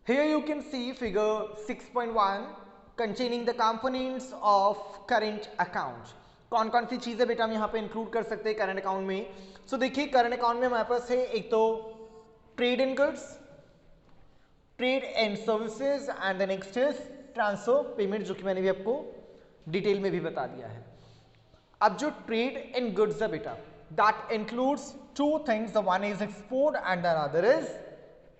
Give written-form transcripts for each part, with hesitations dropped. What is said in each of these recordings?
Here you can see figure 6.1 containing the components of current account. कौन कौन सी चीजें बेटा हम यहाँ पे इंक्लूड कर सकते हैं करंट अकाउंट में. सो देखिए करंट अकाउंट में हमारे पास है एक तो trade in goods, trade and services and the next is transfer payment, जो कि मैंने भी आपको डिटेल में भी बता दिया है. अब जो ट्रेड इन गुड्स है बेटा, that includes two things, the one is export and the other is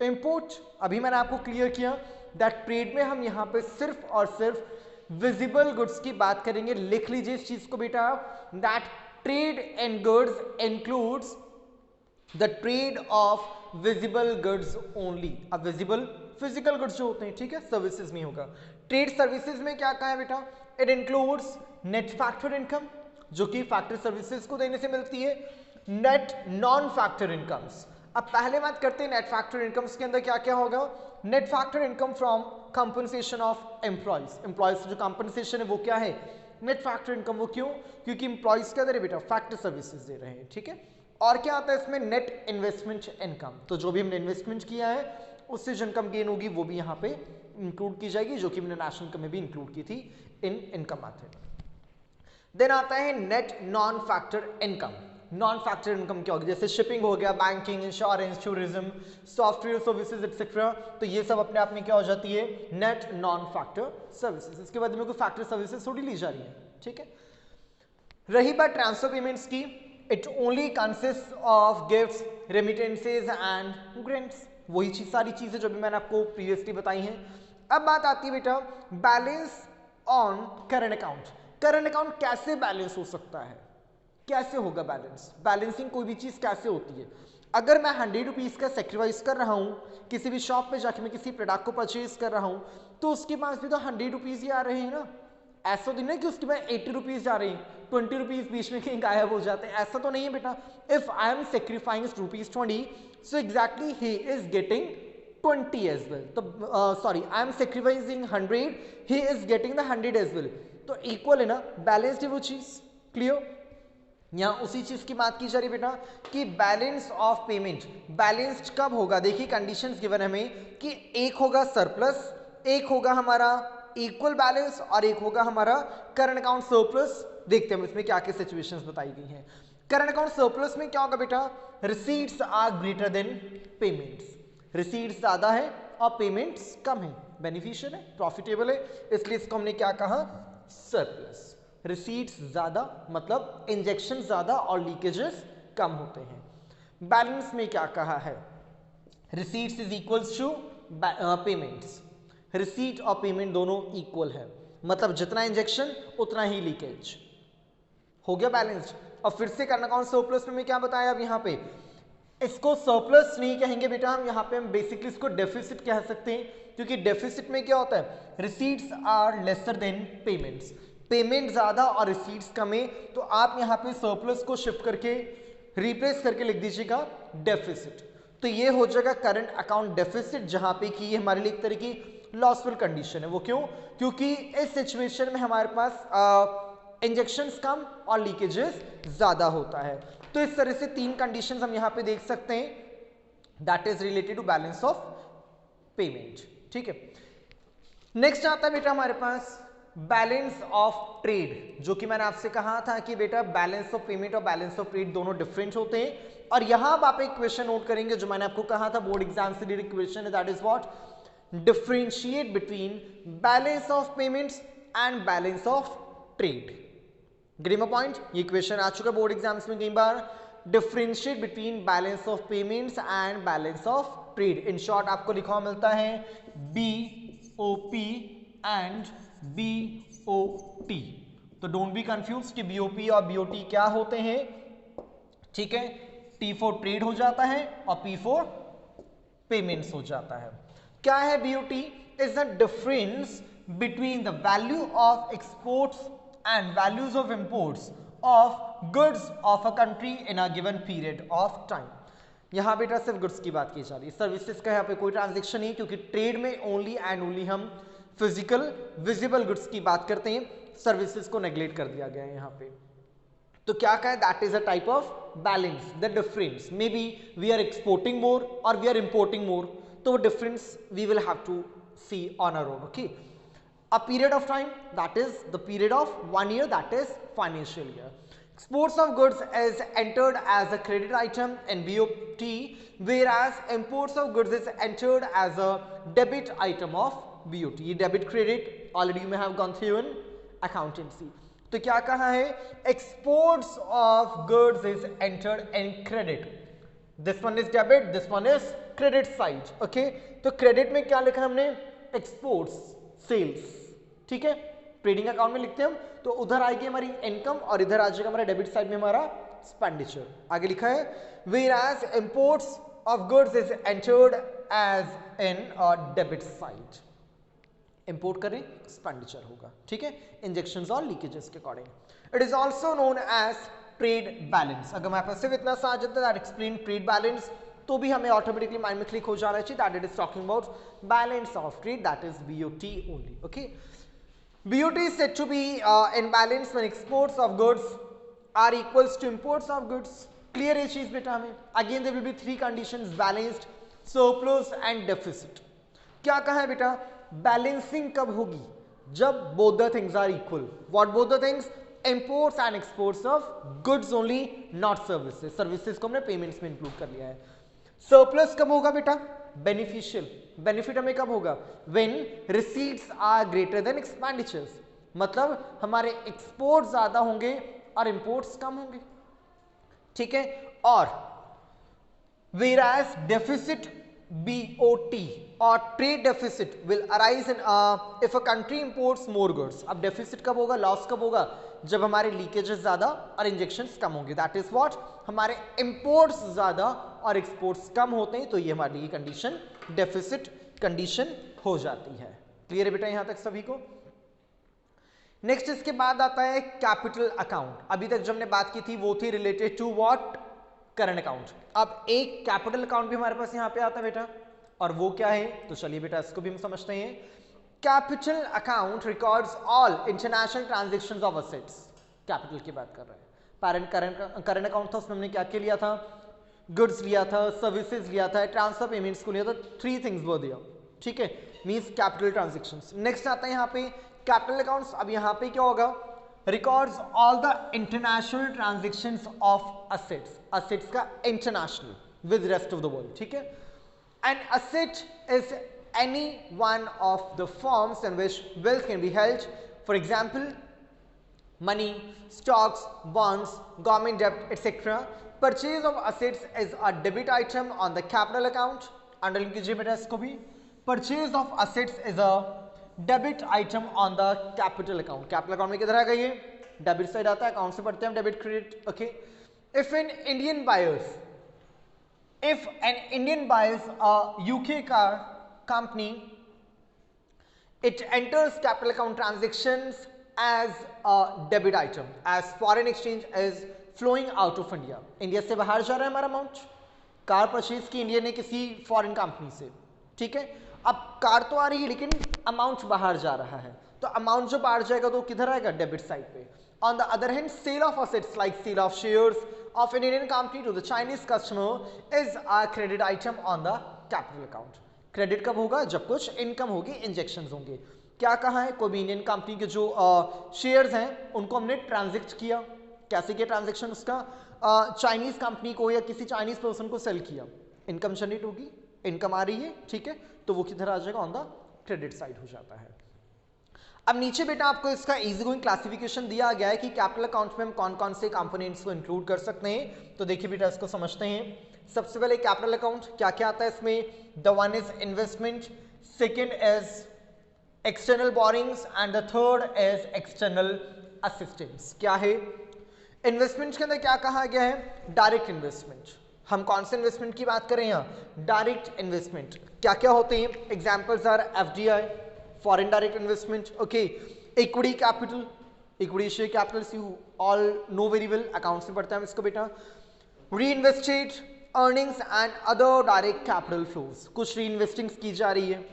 import. अभी मैंने आपको क्लियर किया दैट ट्रेड में हम यहां पे सिर्फ और सिर्फ विजिबल गुड्स की बात करेंगे. लिख लीजिए इस चीज को बेटा, that trade in goods includes the trade off visible goods only. अब विजिबल फिजिकल गुड्स जो होते हैं, ठीक है, सर्विसेज में होगा. ट्रेड सर्विसेज में क्या कहा है बेटा, it includes net factor income जो कि फैक्टर सर्विसेज को देने से मिलती है, नेट नॉन फैक्टर इनकम्स. अब पहले बात करते हैं नेट फैक्टर इनकम्स के अंदर क्या क्या होगा. Net factor income from compensation of employees. Employees जो कंपनसेशन है वो क्या है, नेट फैक्टर इनकम. वो क्यों, क्योंकि एम्प्लॉइज क्या दे रहे बेटा, फैक्टर सर्विसेज दे रहे हैं, ठीक है. और क्या आता है इसमें, नेट इन्वेस्टमेंट इनकम. तो जो भी हमने इन्वेस्टमेंट किया है उससे जो इनकम गेन होगी वो भी यहाँ पे इंक्लूड की जाएगी, जो कि हमने नेशनल इनकम में भी इंक्लूड की थी इन इनकम मेथड. देन आता है net non factor income. Non factor income क्या होगी, जैसे शिपिंग हो गया, banking, insurance, tourism, software services etcetera. तो ये सब अपने आप में क्या हो जाती है, नेट नॉन फैक्टर सर्विसेज. इसके बाद में कोई फैक्टर सर्विसेज थोड़ी ली जा रही है, ठीक है. रही बात ट्रांसफर पेमेंट्स की, it only consist of gifts, remittances and grants. वही चीज, सारी चीजें जो भी मैंने आपको प्रीवियसली बताई हैं. अब बात आती है बेटा balance on current account. Current account कैसे बैलेंस हो सकता है, कैसे होगा बैलेंस. बैलेंसिंग कोई भी चीज कैसे होती है. अगर मैं 100 रुपीज का सेक्रीफाइस कर रहा हूं, किसी भी शॉप पे जाके मैं किसी प्रोडक्ट को परचेज कर रहा हूं, तो उसके पास भी तो 100 रुपीज ही आ रहे हैं ना. ऐसा तो नहीं कि उसके पास 80 रुपीज जा रहे हैं, 20 रुपीज बीच में कहीं गायब हो जाते हैं, ऐसा तो नहीं है बेटा. If I am sacrificing ₹20, so exactly he is getting 20 as well. तो sorry, I am sacrificing 100, he is getting the 100 as well. तो इक्वल है ना, बैलेंस्ड है वो चीज. क्लियर. यहां उसी चीज की बात की जा रही बेटा कि बैलेंस ऑफ पेमेंट. बैलेंस्ड कब होगा, देखिए कंडीशंस गिवन हमें कि एक होगा सरप्लस, एक होगा हमारा इक्वल बैलेंस और एक होगा हमारा करंट अकाउंट सरप्लस. देखते हैं इसमें क्या क्या सिचुएशंस बताई गई हैं. करंट अकाउंट सरप्लस में क्या होगा बेटा, receipts are greater than payments. Receipts ज्यादा है और पेमेंट्स कम है, बेनिफिशियल है, प्रॉफिटेबल है, इसलिए इसको हमने क्या कहा, सरप्लस. रिसीट्स ज्यादा मतलब इंजेक्शन ज्यादा और लीकेजेस कम होते हैं. बैलेंस में क्या कहा है, receipts is equals to payments. Receipt और पेमेंट दोनों इक्वल है, मतलब जितना इंजेक्शन उतना ही लीकेज. हो गया बैलेंस्ड. और फिर से करंट अकाउंट सरप्लस में क्या बताया, अब यहाँ पे इसको सरप्लस नहीं कहेंगे बेटा, हम यहाँ पे हम बेसिकली इसको डेफिसिट कह सकते हैं, क्योंकि डेफिसिट में क्या होता है, receipts are lesser than payments. Payment ज्यादा और रिसीट्स कम है, तो आप यहाँ पे सरप्लस को शिफ्ट करके रिप्लेस करके लिख दीजिएगा डेफिसिट. तो ये हो जाएगा करंट अकाउंट डेफिसिट, जहां पे कि ये हमारे लिए एक तरह की लॉसफुल कंडीशन है. वो क्यों, क्योंकि इस सिचुएशन में हमारे पास इंजेक्शंस कम और लीकेजेस ज्यादा होता है. तो इस तरह से तीन कंडीशंस हम यहां पे देख सकते हैं, that is related to balance of payment. ठीक है. नेक्स्ट आता है बेटा हमारे पास बैलेंस ऑफ ट्रेड, जो कि मैंने आपसे कहा था कि बेटा बैलेंस ऑफ पेमेंट और बैलेंस ऑफ ट्रेड दोनों डिफरेंट होते हैं. और यहां आप एक क्वेश्चन नोट करेंगे जो मैंने आपको कहा था बोर्ड एग्जाम से रिलेटेड क्वेश्चन है, that is what, differentiate between balance of payments and balance of trade. ग्रीमा पॉइंट, ये क्वेश्चन आ चुका बोर्ड एग्जाम्स में कई बार. Differentiate between balance of payments and balance of trade. In short आपको लिखा हुआ मिलता है BOP एंड BOT. तो डोंट बी कंफ्यूज कि BOP और BOT क्या होते हैं. ठीक है, T फॉर ट्रेड हो जाता है और P फॉर पेमेंट्स हो जाता है. क्या है BOT, is the difference between the value of exports and values of imports of goods of a country in a given period of time. यहां बेटा सिर्फ गुड्स की बात की जा रही है, सर्विसेज का यहाँ पे कोई ट्रांजेक्शन नहीं, क्योंकि ट्रेड में ओनली एंड ओनली हम फिजिकल विजिबल गुड्स की बात करते हैं, सर्विसेज को नेग्लेक्ट कर दिया गया है यहाँ पे. तो क्या कहा है, that is a type of balance. The difference may be we are exporting more और वी आर इंपोर्टिंग मोर, तो वो difference we will have to see on our own. Okay, a period of time, that is the period of 1 year, that is financial year. Exports of goods is entered as a credit item in BOT, whereas imports of goods is entered as a debit item of BOT. ये debit credit already you may have gone through in accountancy. तो क्या कहा है, exports of goods is entered in credit. This one is debit, this one is credit side. Okay, तो credit में क्या लिखा हमने, exports, सेल्स. ठीक है, ट्रेडिंग अकाउंट में लिखते हैं हम, तो उधर आएगी हमारी इनकम और इधर आ जाएगा हमारा डेबिट साइड में हमारा एक्सपेंडिचर. आगे लिखा है whereas imports of goods is entered as in debit side. Import करें एक्सपेंडिचर होगा. ठीक है, इंजेक्शंस और लीकेजेस के according. It is also known as trade balance. अगर हमारे पास सिर्फ इतना सा आ जाता है दैट एक्सप्लेन ट्रेड बैलेंस, तो भी हमें ऑटोमेटिकली माइंड में क्लिक हो जाना चाहिए that it is talking about balance of trade, that is BOT only. Okay, BOT is said to be in balance when exports of goods are equals to imports of goods. Clear ये चीज बेटा हमें. Again there will be 3 conditions: balanced, surplus and deficit. क्या कहा है बेटा, balancing कब होगी, जब both the things are equal. What both the things? Imports and exports of goods only, not services. Services को हमने payments में include कर लिया है. सरप्लस कब होगा बेटा, बेनिफिशियल. बेनिफिट हमें कब होगा, when receipts are greater than expenditures. मतलब हमारे एक्सपोर्ट ज्यादा होंगे और इंपोर्ट्स कम होंगे. ठीक है, और whereas deficit BOT or trade deficit will arise in if a country imports more goods. अब डेफिसिट कब होगा, लॉस कब होगा, जब हमारे लीकेजेस ज्यादा और इंजेक्शंस कम होंगे. दैट इज व्हाट, हमारे इंपोर्ट्स ज्यादा और एक्सपोर्ट्स कम होते हैं, तो ये हमारी ये कंडीशन डेफिसिट कंडीशन हो जाती है. क्लियर है बेटा यहां तक सभी को. नेक्स्ट इसके बाद आता है कैपिटल अकाउंट. अभी तक जो हमने बात की थी वो थी related to what, current account. अब एक कैपिटल अकाउंट भी हमारे पास यहां पे आता है बेटा, और वो क्या है, तो चलिए बेटा इसको भी हम समझते हैं. Capital account records all international transactions of assets. Capital की बात कर रहे हैं. करंट अकाउंट था, उसमें हमने क्या क्या लिया था, गुड्स लिया था, सर्विसेज लिया था, ट्रांसफर पेमेंट्स को लिया था. 3 थिंग्स वर दिया. ठीक है, मींस कैपिटल ट्रांजैक्शंस. नेक्स्ट आता है यहाँ पे कैपिटल अकाउंट्स. अब यहाँ पे क्या होगा, records all the international transactions of assets. Assets का international with rest of the world. ठीक है, and asset is any one of the forms in which wealth can be held. For example, money, stocks, bonds, government debt, etc. Purchase of assets is a debit item on the capital account. Underline कीजिए बेटा इसको भी. Purchase of assets is a debit item on the capital account. Capital account में किधर आएगा ये, debit side आता है, अकाउंट से पढ़ते हैं हम debit credit. Okay, if an Indian buys a UK car company, it enters capital account transactions as a debit item as foreign exchange is flowing out of India. India से बाहर जा रहा है हमारा अमाउंट. कार परचेज की India ने किसी foreign company से. ठीक है, अब कार तो आ रही है लेकिन अमाउंट बाहर जा रहा है, तो अमाउंट जो बाहर जाएगा तो किधर आएगा, डेबिट साइड पे. On the other hand, sale of assets like sale of shares of an Indian company to the Chinese customer is a credit item on the capital account. Credit कब होगा, जब कुछ इनकम होगी, injections होंगे. क्या कहा है, कोई भी इंडियन कंपनी के जो शेयर्स हैं उनको हमने ट्रांजेक्ट किया. कैसे किया ट्रांजेक्शन, उसका चाइनीज कंपनी को या किसी चाइनीज पर्सन को सेल किया, इनकम जनरेट होगी, इनकम आ रही है. ठीक है, तो वो किधर आ जाएगा, ऑन द क्रेडिट साइड हो जाता है. अब नीचे बेटा आपको इसका इजी गोइंग क्लासिफिकेशन दिया गया है कि कैपिटल अकाउंट में हम कौन कौन से कंपोनेंट्स को इंक्लूड कर सकते हैं. तो देखिए बेटा इसको समझते हैं. सबसे पहले कैपिटल अकाउंट क्या क्या आता है इसमें. The one is investment, second is external borings and the third is external assistance. क्या है, इन्वेस्टमेंट के अंदर क्या कहा गया है, डायरेक्ट इन्वेस्टमेंट. हम कौन से इन्वेस्टमेंट की बात करें यहाँ, डायरेक्ट इन्वेस्टमेंट. क्या क्या होते हैं, examples are FDI, foreign direct investment. Okay, equity capital, equity share capitals you all know very well, accounts में पढ़ते हैं हम इसको बेटा. reinvested earnings and other direct capital flows, कुछ reinvesting की जा रही है.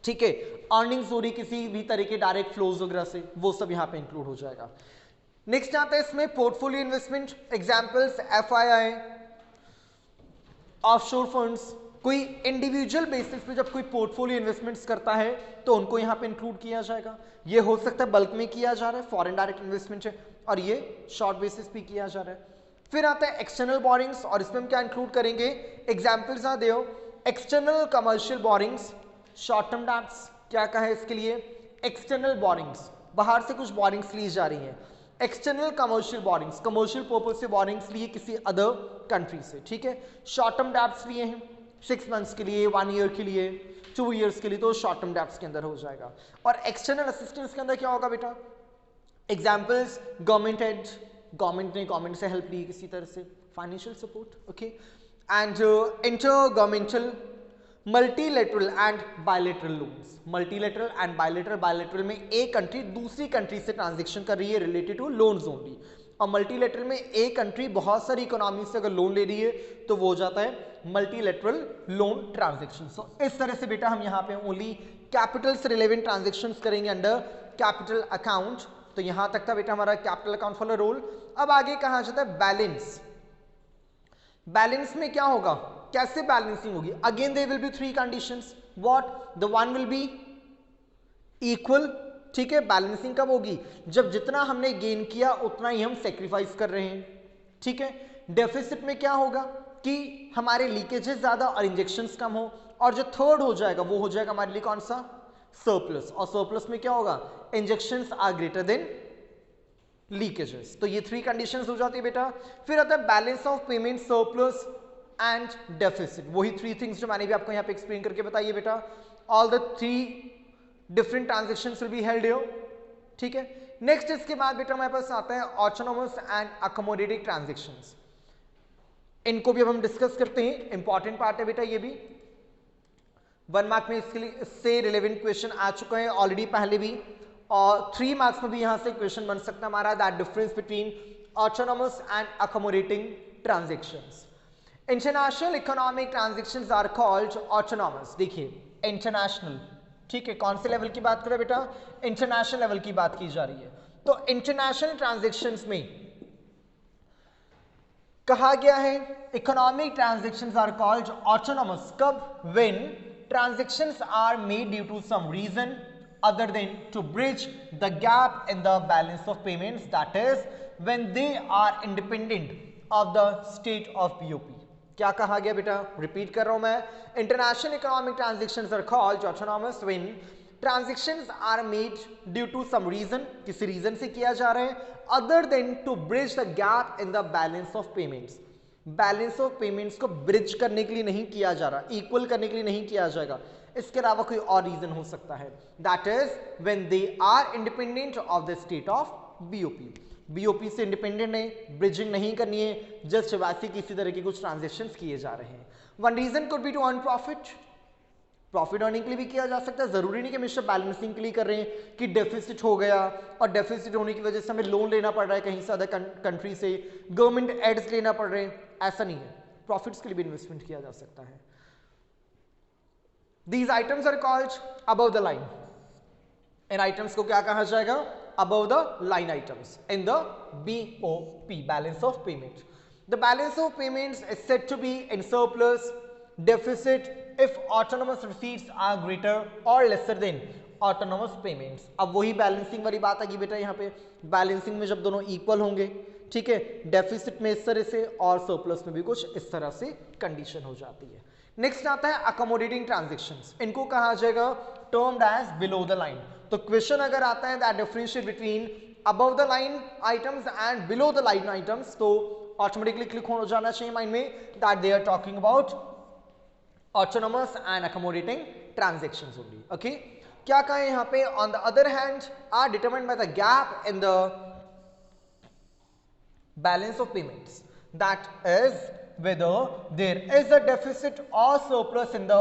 ठीक है, earnings हो रही किसी भी तरह के direct flows वगैरह से, वो सब यहाँ पे इंक्लूड हो जाएगा. नेक्स्ट आता है इसमें portfolio investment, examples FII, offshore funds, कोई इंडिविजुअल बेसिस पे जब कोई पोर्टफोलियो इन्वेस्टमेंट्स करता है तो उनको यहाँ पे इंक्लूड किया जाएगा। ये हो सकता है बल्क में किया जा रहा है, फॉरेन डायरेक्ट इन्वेस्टमेंट है, और ये शॉर्ट बेसिस पे किया जा रहा है। फिर आता है एक्सटर्नल बोरिंग्स, और इसमें हम क्या इंक्लूड करेंगे, एग्जाम्पल्स आ दो, external commercial borings, short term debts, क्या कहा है इसके लिए, एक्सटर्नल बोरिंग्स, बाहर से कुछ बोरिंग्स ली जा रही हैं। External commercial borings, commercial purpose से बोरिंग्स लिए किसी अदर कंट्री से, ठीक है। शॉर्ट टर्म डेट्स लिए हैं 6 मंथ्स के लिए, 1 ईयर के लिए, 2 ईयर्स के लिए, तो शॉर्ट टर्म डेट्स के अंदर हो जाएगा। और एक्सटर्नल असिस्टेंस के अंदर क्या होगा बेटा, एग्जाम्पल्स गवर्नमेंट एड, गवर्नमेंट से हेल्प ली किसी तरह से, financial support, okay. And inter governmental, multilateral and bilateral loans, multilateral and bilateral, bilateral में एक कंट्री दूसरी कंट्री से ट्रांजेक्शन कर रही है रिलेटेड टू लोन्स ओनली, और मल्टीलेटरल में एक कंट्री बहुत सारी इकोनॉमी से अगर लोन ले रही है तो वो हो जाता है मल्टीलेटरल लोन ट्रांजेक्शन। सो इस तरह से बेटा हम यहाँ पे ओनली कैपिटल से रिलेवेंट ट्रांजेक्शन करेंगे अंडर कैपिटल अकाउंट। तो यहां तक था बेटा हमारा कैपिटल अकाउंट फॉर रोल। अब आगे कहा जाता है बैलेंस। बैलेंस में क्या होगा, कैसे बैलेंसिंग होगी, again there will be 3 conditions, what, the one will be equal, ठीक है। बैलेंसिंग कब होगी, जब जितना हमने गेन किया उतना ही हम सेक्रीफाइस कर रहे हैं, ठीक है। डेफिसिट में क्या होगा कि हमारे लीकेजेस ज्यादा और इंजेक्शंस कम हो, और जो थर्ड हो जाएगा वो हो जाएगा हमारे लिए कौन सा, सरप्लस, और सरप्लस में क्या होगा, injections are greater than leakages. तो ये 3 कंडीशंस हो जाती है बेटा। फिर आता है balance of payment, surplus and deficit, वही 3 थिंग्स जो मैंने भी आपको यहाँ पे एक्सप्लेन करके बताइए बेटा। All the 3 different transactions will be held here, ठीक है। नेक्स्ट इसके बाद बेटा हमारे पास आता है ऑटोनोमस एंड अकोमोडेटिंग ट्रांजेक्शंस। इनको भी अब हम डिस्कस करते हैं, इंपॉर्टेंट पार्ट है बेटा ये भी। 1 मार्क में इसके लिए इससे रिलेवेंट क्वेश्चन आ चुका है ऑलरेडी पहले भी, और 3 मार्क्स में भी यहां से क्वेश्चन बन सकता है हमारा, that difference between autonomous and accommodating transactions. International economic transactions are called autonomous. देखिए इंटरनेशनल, ठीक है, कौन से लेवल की बात करें बेटा, इंटरनेशनल लेवल की बात की जा रही है। तो इंटरनेशनल ट्रांजेक्शंस में कहा गया है economic transactions are called autonomous कब, when transactions are made due to some reason other than to bridge the gap in the balance of payments, that is when they are independent of the state of BOP। क्या कहा गया बेटा, repeat कर रहा हूं मैं, international economic transactions are called autonomous when transactions are made due to some reason, किसी reason से किया जा रहा है, other than to bridge the gap in the balance of payments. Balance of payments को ब्रिज करने के लिए नहीं किया जा रहा, इक्वल करने के लिए नहीं किया जाएगा, इसके अलावा कोई और रीजन हो सकता है, that is when they are independent of the state of BOP. BOP से इंडिपेंडेंट है, ब्रिजिंग नहीं करनी है, जस्ट वैसे किसी तरह के कुछ ट्रांजेक्शंस किए जा रहे हैं। One reason could be to earn profit, profit earning के लिए भी किया जा सकता है, जरूरी नहीं कि हमेशा बैलेंसिंग के लिए कर रहे हैं कि डेफिसिट हो गया और डेफिसिट होने की वजह से हमें लोन लेना पड़ रहा है कहीं से अदर कंट्री से, गवर्नमेंट एड्स लेना पड़ रहे हैं, ऐसा नहीं है, प्रॉफिट्स के लिए भी इन्वेस्टमेंट किया जा सकता है। These items are called above the line। In items को क्या कहा जाएगा, above the line items in the BOP, balance of payment। The balance of payments is said to be in surplus, deficit if autonomous receipts are greater or lesser than autonomous payments। अब वही balancing वाली बात आ गई बेटा, यहाँ पे balancing में जब दोनों इक्वल होंगे, ठीक है, डेफिसिट में इस तरह से और सरप्लस में भी कुछ इस तरह से कंडीशन हो जाती है। नेक्स्ट आता है अकोमोडेटिंग ट्रांजेक्शंस, इनको कहा जाएगा termed as below the line. तो क्वेश्चन अगर आता है that differentiate between above the line items and below the line items, तो ऑटोमेटिकली क्लिक हो जाना चाहिए माइंड में that they are talking about autonomous and accommodating transactions only, okay. क्या कहा है यहाँ पे, on the other hand are determined by the gap in the balance of payments, that is whether there is a deficit or surplus in the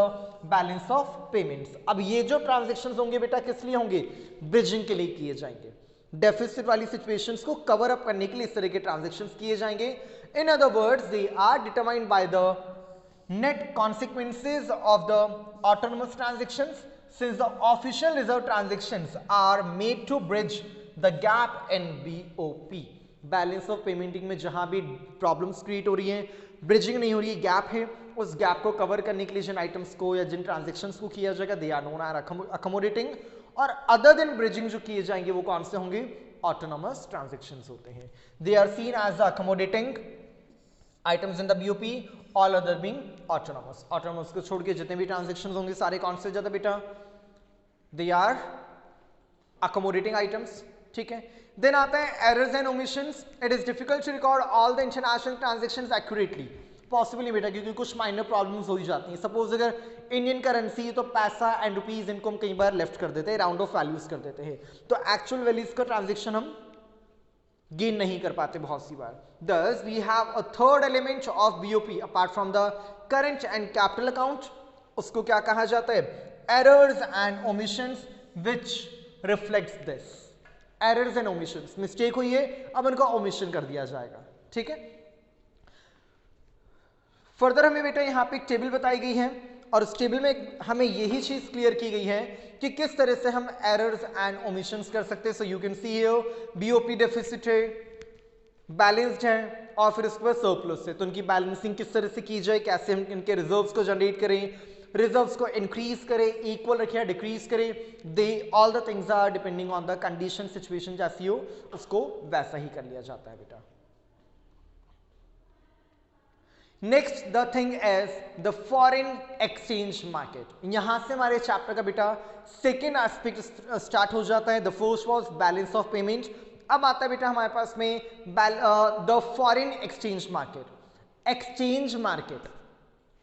balance of payments। अब ये जो transactions होंगे बेटा किस लिए होंगे, ब्रिजिंग के लिए किए जाएंगे, डेफिसिट वाली सिचुएशंस को कवर अप करने के लिए इस तरह के ट्रांजेक्शंस किए जाएंगे। In other words they are determined by the net consequences of the autonomous transactions, since the official reserve transactions are made to bridge the gap in BOP। Balance of payments में जहां भी problems create हो रही हैं, bridging नहीं हो रही है, गैप है, उस गैप को कवर करने के लिए जिन आइटम्स को या जिन ट्रांजेक्शन्स को किया जाएगा they are known as accommodating, और अदर देन ब्रिजिंग जो किए जाएंगे वो कौन से होंगे, ऑटोनोमस ट्रांजेक्शंस होते हैं। They are seen as the accommodating items in the BOP, all other being autonomous. Autonomous को छोड़ के जितने भी ट्रांजेक्शंस होंगे सारे कौन से ज्यादा बेटा, दे आर अकोमोडेटिंग आइटम्स, ठीक है। देन आता है errors and omissions. It is difficult to record all the international transactions accurately, possible नहीं बेटा, क्योंकि कुछ माइनर प्रॉब्लम्स हो ही जाती हैं। सपोज अगर इंडियन करेंसी तो पैसा एंड रुपीज इनको हम कई बार लेफ्ट कर देते हैं, राउंड ऑफ वैल्यूज कर देते हैं, तो एक्चुअल वैल्यूज का ट्रांजेक्शन हम गेन नहीं कर पाते बहुत सी बार। Thus we have a third element of BOP apart from the current and capital account, उसको क्या कहा जाता है, errors and omissions which reflects this। errors and omissions, mistake हुई है अब उनका omission कर दिया जाएगा, ठीक है। फर्दर हमें बेटा यहाँ पे एक टेबल बताई गई है और उस टेबल में हमें यही चीज क्लियर की गई है कि किस तरह से हम एरर्स एंड ओमिशंस कर सकते हैं। So you can see here BOP deficit है, बैलेंस्ड है और फिर उसके बाद सरप्लस है, तो उनकी बैलेंसिंग किस तरह से की जाए, कैसे हम इनके रिजर्व्स को जनरेट करें, रिजर्व्स को इंक्रीज करें, इक्वल रखें या डिक्रीज करें, they all the things are depending on the condition situation, जैसी हो उसको वैसा ही कर लिया जाता है बेटा। Next the thing is the foreign exchange market. यहां से हमारे चैप्टर का बेटा सेकेंड एस्पेक्ट स्टार्ट हो जाता है। The first was balance of payment, अब आता है बेटा हमारे पास में the foreign exchange market. Exchange market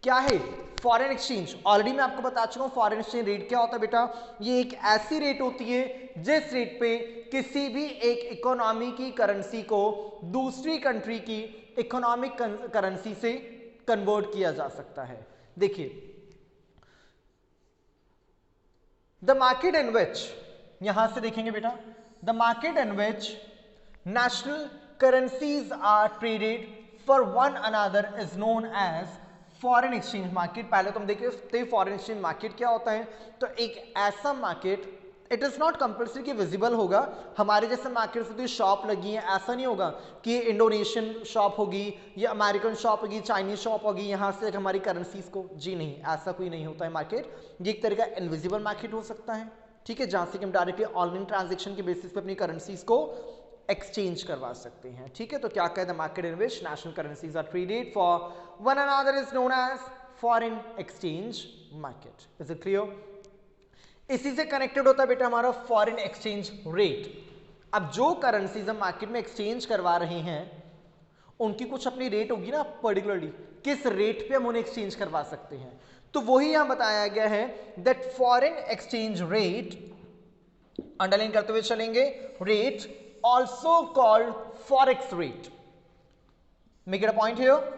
क्या है, फॉरेन एक्सचेंज। ऑलरेडी मैं आपको बता चुका हूं फॉरेन एक्सचेंज रेट क्या होता है बेटा, ये एक ऐसी रेट होती है जिस रेट पे किसी भी एक इकोनॉमी की करेंसी को दूसरी कंट्री की इकोनॉमिक करेंसी से कन्वर्ट किया जा सकता है। देखिए द मार्केट इन विच, यहां से देखेंगे बेटा, the market in which national currencies are traded for one another is known as foreign exchange market. पहले तो हम देखते हैं फॉरेन एक्सचेंज मार्केट क्या होता है, तो एक ऐसा market, it is not compulsory कि विजिबल होगा, हमारे जैसे मार्केट में शॉप लगी है, ऐसा नहीं होगा कि इंडोनेशियन शॉप होगी या अमेरिकन शॉप होगी, चाइनीज शॉप होगी, यहां से हमारी करेंसीज को, जी नहीं, ऐसा कोई नहीं होता है मार्केट। ये एक तरह का इनविजिबल मार्केट हो सकता है, ठीक है, जहां से कि हम डायरेक्टली ऑनलाइन ट्रांजेक्शन के बेसिस पे अपनी करेंसीज को एक्सचेंज करवा सकते हैं, ठीक है। तो क्या कहते हैं, market in which national currencies are traded for one another is known as foreign exchange market. Is it clear? इसी से कनेक्टेड होता है बेटा हमारा फॉरेन एक्सचेंज रेट। अब जो करेंसीज हम मार्केट में एक्सचेंज करवा रहे हैं उनकी कुछ अपनी रेट होगी ना, पर्टिकुलरली किस रेट पे हम उन्हें एक्सचेंज करवा सकते हैं, तो वही यहां बताया गया है that foreign exchange rate, underline करते हुए चलेंगे, rate also called forex rate. Make it a point here,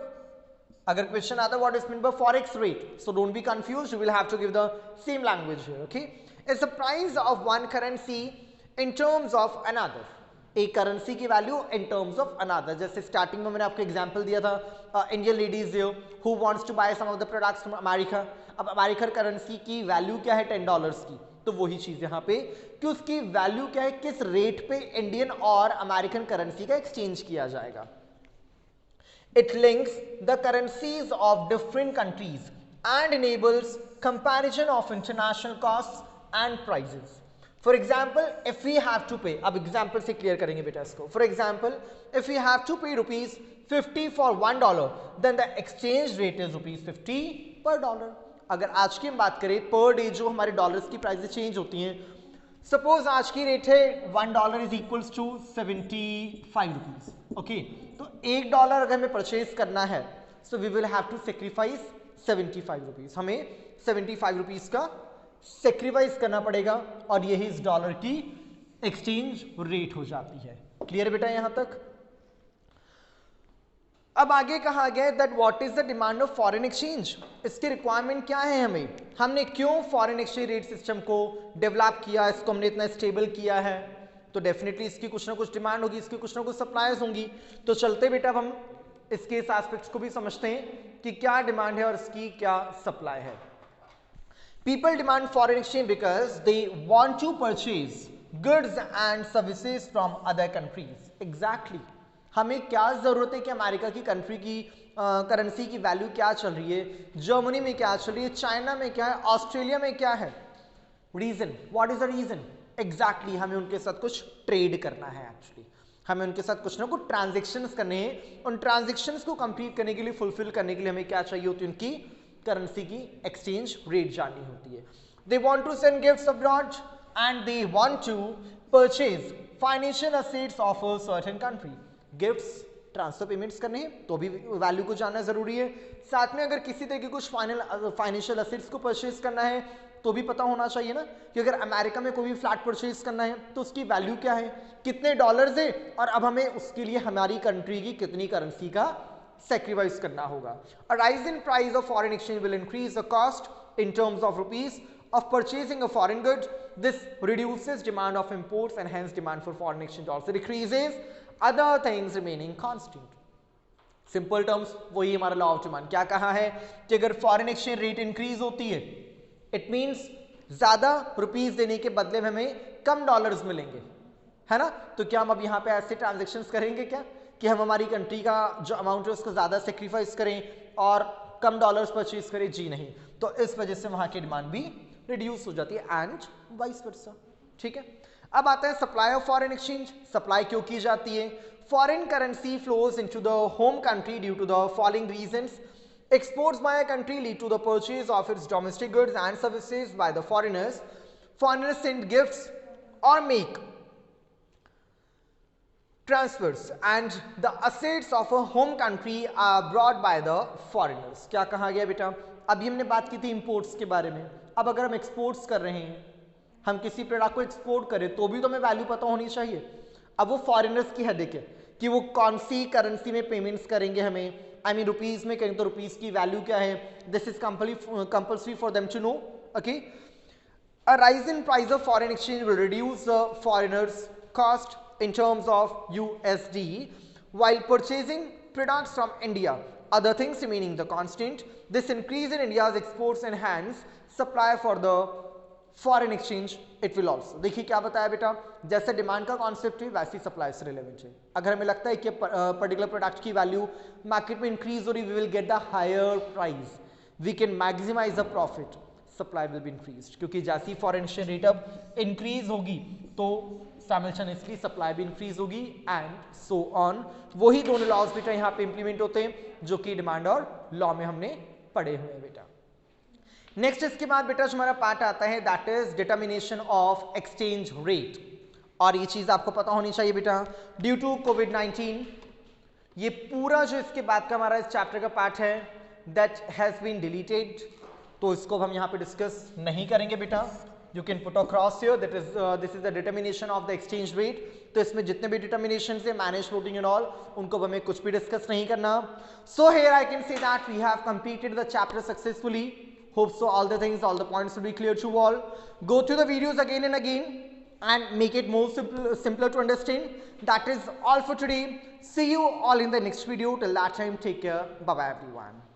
अगर क्वेश्चन आता है what is mean by forex rate, so don't be confused, you will have to give the same language here, okay. It's the price of one currency in terms of another, एक currency की value in terms of another. जैसे starting में मैंने आपको example दिया था, Indian ladies who wants to buy some of the products from America. अब American currency की वैल्यू क्या है, $10 की, तो वही चीज यहाँ पे कि उसकी वैल्यू क्या है, किस रेट पे इंडियन और अमेरिकन करेंसी का एक्सचेंज किया जाएगा। It links the currencies of different countries and enables comparison of international costs and prices. For example, if we have to pay, अब example से clear करेंगे बेटा इसको। For example, if we have to pay ₹50 for $1, then the exchange rate is ₹50 per dollar. अगर आज की हम बात करें पर डे जो हमारे डॉलर्स की प्राइसेस चेंज होती हैं, सपोज आज की रेट है $1 is equals to 75 rupees, okay. तो $1 अगर हमें परचेज करना है, so we will have to sacrifice 75 rupees, हमें 75 रुपीज का सेक्रीफाइस करना पड़ेगा और यही इस डॉलर की एक्सचेंज रेट हो जाती है। क्लियर बेटा यहां तक? अब आगे कहा गया that what is the demand of foreign exchange, इसके रिक्वायरमेंट क्या है, हमने क्यों फॉरेन एक्सचेंज रेट सिस्टम को डेवलप किया, इसको हमने इतना स्टेबल किया है, तो डेफिनेटली इसकी कुछ ना कुछ डिमांड होगी, इसकी कुछ ना कुछ सप्लाईज होंगी। तो चलते बेटा हम इसके इस एस्पेक्ट्स को भी समझते हैं कि क्या डिमांड है और इसकी क्या सप्लाई है। People demand foreign exchange because they want to purchase goods and services from other countries. Exactly, हमें क्या जरूरत है कि अमेरिका की कंट्री की करेंसी की वैल्यू क्या चल रही है, जर्मनी में क्या चल रही है, चाइना में क्या है, ऑस्ट्रेलिया में क्या है। Reason, what is the reason? Exactly हमें उनके साथ कुछ ट्रेड करना है, एक्चुअली हमें उनके साथ कुछ ना कुछ ट्रांजेक्शन्स करने हैं। उन ट्रांजेक्शन्स को कंप्लीट करने के लिए, फुलफिल करने के लिए हमें क्या चाहिए होती है, उनकी करेंसी की एक्सचेंज रेट जाननी होती है। They want to send gifts abroad and they want to purchase financial assets of a certain country. Gifts, transfer payments करने हैं तो भी वैल्यू को जानना जरूरी है। साथ में अगर किसी तरह की कुछ फाइनेंशियल असेट्स को परचेज करना है तो भी पता होना चाहिए ना कि अगर अमेरिका में कोई भी फ्लैट परचेज करना है तो उसकी वैल्यू क्या है, कितने डॉलर्स है, और अब हमें उसके लिए हमारी कंट्री की कितनी करेंसी का सेक्रीफाइस करना होगा। अ rise in price of foreign exchange will increase the cost in terms of rupees of purchasing a foreign good. This reduces demand of imports and hence demand for foreign exchange also decreases, other things remaining constant. Simple terms वही हमारा law of demand क्या कहा है कि अगर foreign exchange rate increase होती है it means ज्यादा रुपीस देने के बदले में हमें कम डॉलर्स मिलेंगे, है ना। तो क्या हम अब यहाँ पे ऐसे ट्रांजेक्शन्स करेंगे क्या कि हम हमारी कंट्री का जो अमाउंट है उसको ज्यादा सेक्रीफाइस करें और कम डॉलर्स परचेज करें? जी नहीं। तो इस वजह से वहां की डिमांड भी रिड्यूस हो जाती है एंड वाइस वर्सा। ठीक है, अब आता है supply of foreign exchange. Supply क्यों की जाती है? Foreign currency flows into the home country due to the following reasons. Exports by a country lead to the purchase of its domestic goods and services by the foreigners. Foreigners send gifts or make transfers and the assets of a home country are brought by the foreigners. क्या कहा गया बेटा? अभी हमने बात की थी imports के बारे में। अब अगर हम एक्सपोर्ट्स कर रहे हैं, हम किसी प्रोडक्ट को एक्सपोर्ट करें तो भी तो हमें वैल्यू पता होनी चाहिए। अब वो फॉरेनर्स की हेडेक है कि वो कौन सी करेंसी में पेमेंट्स करेंगे हमें, आई मीन रुपीज में करेंगे तो रुपीज की वैल्यू क्या है। This is compulsory for them to know. Okay, a rise in price of foreign exchange will reduce the foreigners cost in terms of USD while purchasing products from India, other things remaining the constant. This increase in India's exports and hence supply for the foreign exchange it will also. देखिए क्या बताया बेटा, जैसे demand का concept है वैसी supply से relevant है। अगर हमें लगता है कि पर्टिकुलर प्रोडक्ट की वैल्यू मार्केट में इंक्रीज हो रही, we will get the higher price, we can maximize the profit, supply will be increase. क्योंकि जैसी फॉरेन एक्सचेंज रेट अब इंक्रीज होगी तो साइमल्टेनियसली सप्लाई भी इंक्रीज होगी एंड सो ऑन। वही दोनों लॉज बेटा यहाँ पे इंप्लीमेंट होते हैं जो कि डिमांड और लॉ में हमने पढ़े हुए हैं बेटा। नेक्स्ट इसके बाद बेटा जो हमारा पार्ट आता है that is determination of exchange rate. और ये चीज आपको पता होनी चाहिए बेटा, ड्यू टू कोविड-19 ये पूरा जो इसके बाद का हमारा इस चैप्टर का पार्ट है दैट हैज बीन डिलीटेड, तो इसको हम यहाँ पे डिस्कस नहीं करेंगे बेटा। You can put across here that is this is the determination of the exchange rate. तो इसमें जितने भी डिटर्मिनेशन है मैनेज फ्लोटिंग एंड ऑल, उनको हमें कुछ भी डिस्कस नहीं करना। So here I can say that we have completed the chapter successfully. Hope so all the things, all the points will be clear to all. Go through the videos again and again and make it more simpler to understand. That is all for today. See you all in the next video. Till that time, take care. Bye bye everyone.